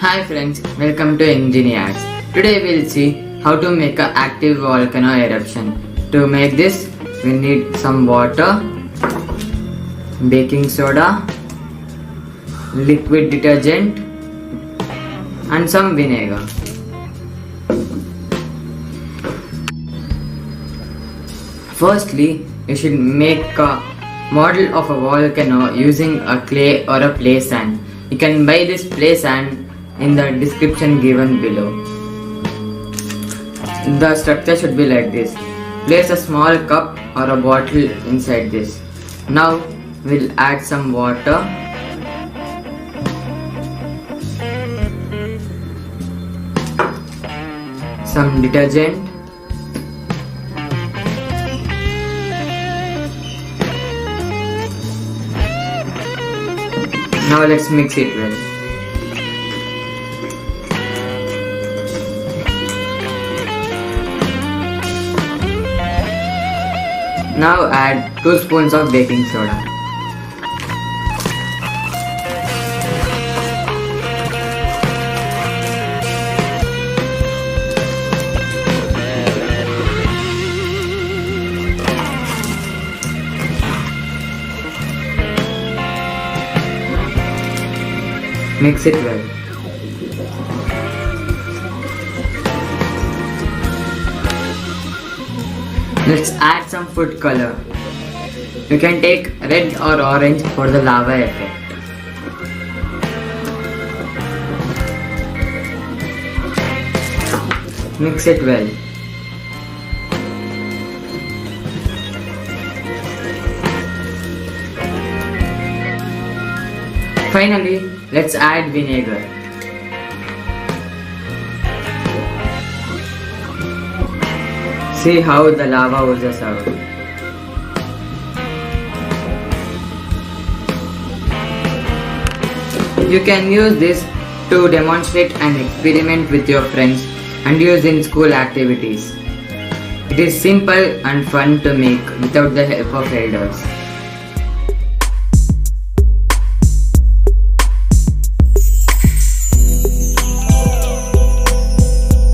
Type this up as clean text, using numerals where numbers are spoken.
Hi friends, welcome to EOMY'S. Today we'll see how to make an active volcano eruption. To make this, we need some water, baking soda, liquid detergent and some vinegar. Firstly, you should make a model of a volcano using a clay or a play sand. You can buy this play sand in the description given below. The structure should be like this. Place a small cup or a bottle inside this. Now we'll add some water, some detergent, now let's mix it well. Now add 2 spoons of baking soda. Mix it well. Let's add some food color. You can take red or orange for the lava effect. Mix it well. Finally, let's add vinegar. See how the lava oozes out. You can use this to demonstrate and experiment with your friends and use in school activities. It is simple and fun to make without the help of elders.